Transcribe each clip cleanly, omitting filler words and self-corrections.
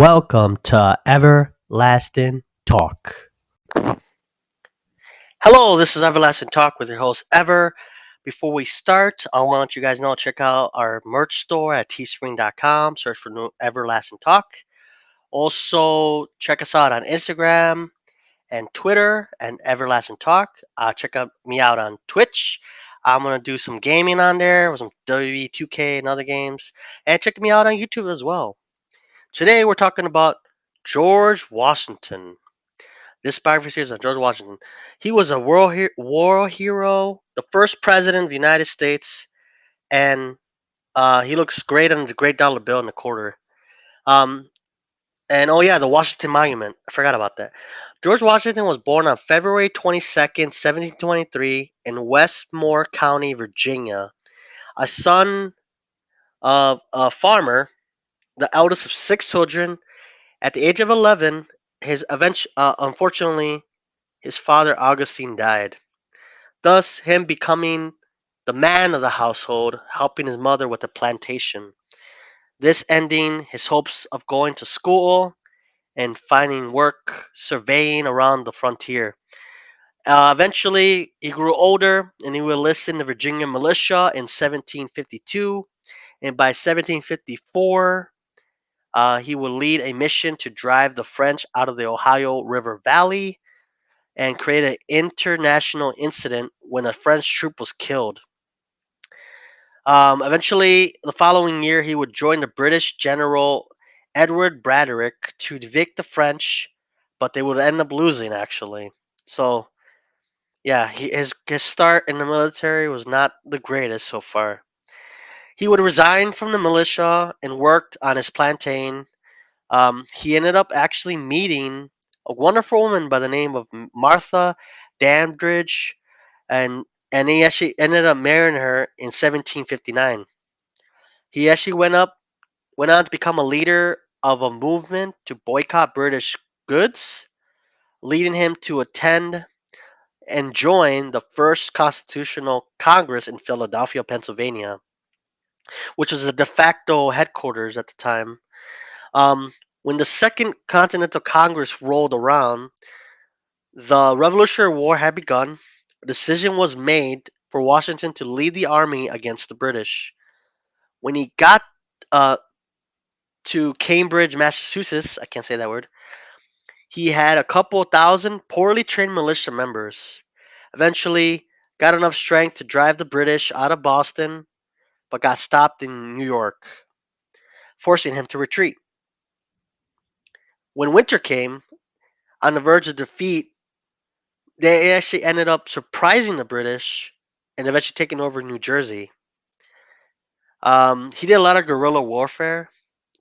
Welcome to Everlasting Talk. Hello, this is Everlasting Talk with your host Ever. Before we start, I want you guys to know check out our merch store at teespring.com. Search for new Everlasting Talk. Also, check us out on Instagram and Twitter and Everlasting Talk. Check out me out on Twitch. I'm gonna do some gaming on there with some WWE 2K and other games. And check me out on YouTube as well. Today we're talking about George Washington. This biography series on George Washington. He was a war hero, the first president of the United States, and he looks great on the Great Dollar Bill in the quarter. Um, and oh yeah, the Washington Monument. I forgot about that. George Washington was born on February 22nd, 1723, in Westmore County, Virginia. A son of a farmer, the eldest of six children. At the age of 11, unfortunately, his father Augustine died. Thus, him becoming the man of the household, helping his mother with the plantation. This ending his hopes of going to school and finding work surveying around the frontier. Eventually, he grew older and he would enlist in the Virginia militia in 1752. And by 1754, he would lead a mission to drive the French out of the Ohio River Valley and create an international incident when a French troop was killed. Eventually, the following year, he would join the British General Edward Braddock to evict the French, but they would end up losing actually. So, yeah, his start in the military was not the greatest so far. He would resign from the militia and worked on his plantain. He ended up actually meeting a wonderful woman by the name of Martha Dandridge, and he actually ended up marrying her in 1759. He actually went on to become a leader of a movement to boycott British goods, leading him to attend and join the first Constitutional Congress in Philadelphia, Pennsylvania, which was the de facto headquarters at the time. Um, when the Second Continental Congress rolled around, the Revolutionary War had begun. A decision was made for Washington to lead the army against the British. When he got uh, to Cambridge, Massachusetts, I can't say that word, he had a couple thousand poorly trained militia members. Eventually, got enough strength to drive the British out of Boston, but got stopped in New York, forcing him to retreat. When winter came, on the verge of defeat, they actually ended up surprising the British and eventually taking over New Jersey. He did a lot of guerrilla warfare.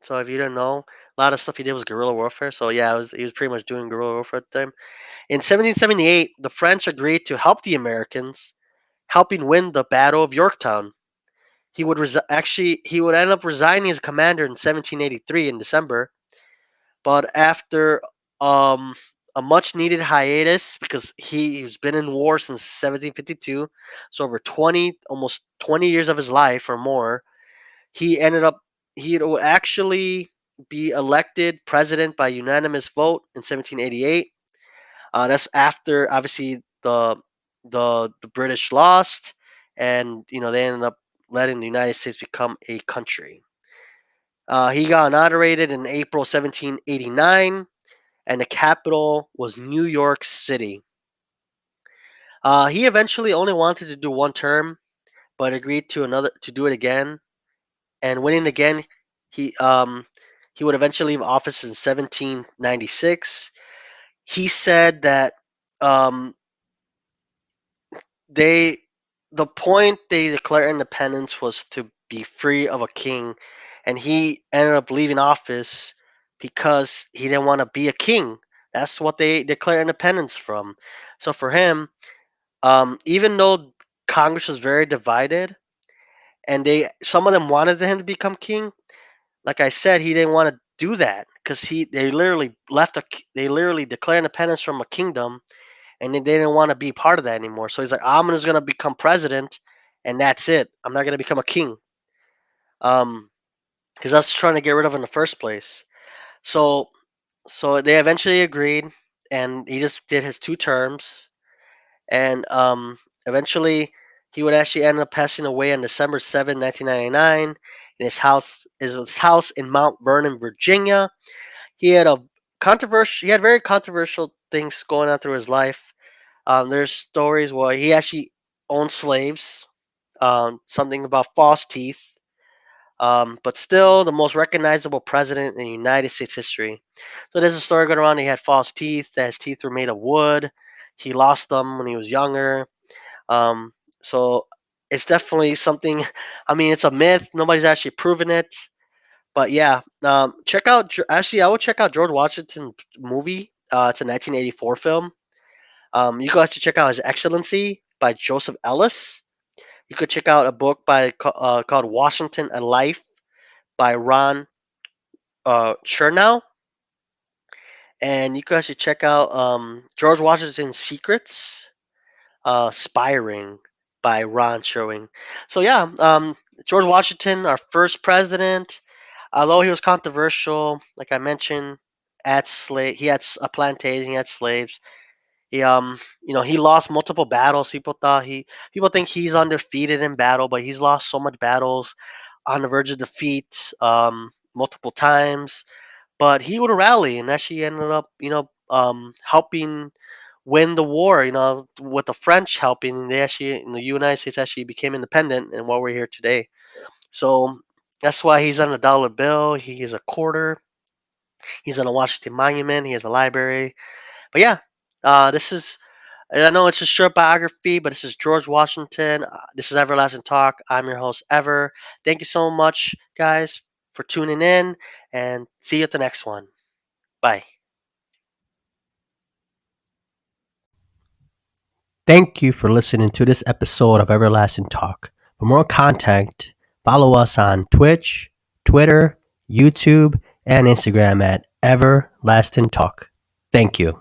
So if you didn't know, a lot of stuff he did was guerrilla warfare. So yeah, he was pretty much doing guerrilla warfare at the time. In 1778, the French agreed to help the Americans, helping win the Battle of Yorktown. He would end up resigning as commander in 1783 in December, but after um, a much needed hiatus because he's been in war since 1752, so over 20 years of his life or more, he ended up he would actually be elected president by unanimous vote in 1788. That's after obviously the British lost, and they ended up letting the United States become a country. He got inaugurated in April 1789, and the capital was New York City. He eventually only wanted to do one term, but agreed to do it again, and winning again, he um he would eventually leave office in 1796. He said that um, they the point they declared independence was to be free of a king, and he ended up leaving office because he didn't want to be a king. That's what they declared independence from. So for him, even though Congress was very divided, and some of them wanted him to become king, like I said, he didn't want to do that because they literally declared independence from a kingdom, and they didn't want to be part of that anymore. So he's like, I'm just gonna become president, and that's it. I'm not gonna become a king, because that's trying to get rid of in the first place. So so they eventually agreed, and he just did his 2 terms, and eventually he would actually end up passing away on December 7th, 1999, in his house in Mount Vernon, Virginia. He had a he had very controversial things going on through his life. There's stories where he actually owned slaves, something about false teeth, but still the most recognizable president in United States history. So there's a story going around. He had false teeth. That his teeth were made of wood. He lost them when he was younger. Um, so it's definitely something. I mean, it's a myth. Nobody's actually proven it. But yeah, check out. Actually, I would check out George Washington movie. It's a 1984 film. You can actually check out His Excellency by Joseph Ellis. You could check out a book called Washington: A Life by Ron Chernow, and you can actually check out George Washington's Secrets, Spiring by Ron Sherwing. So yeah, George Washington, our first president, although he was controversial, like I mentioned, he had a plantation, he had slaves. He lost multiple battles. People think he's undefeated in battle, but he's lost so much battles, on the verge of defeat, multiple times. But he would rally, and actually ended up, helping win the war. With the French helping, they actually, the United States actually became independent, and what we're here today. So that's why he's on a dollar bill. He is a quarter. He's on a Washington Monument. He has a library. But yeah, this is. I know it's a short biography, but this is George Washington. This is Everlasting Talk. I'm your host, Ever. Thank you so much, guys, for tuning in, and see you at the next one. Bye. Thank you for listening to this episode of Everlasting Talk. For more content, follow us on Twitch, Twitter, YouTube, and Instagram at Everlasting Talk. Thank you.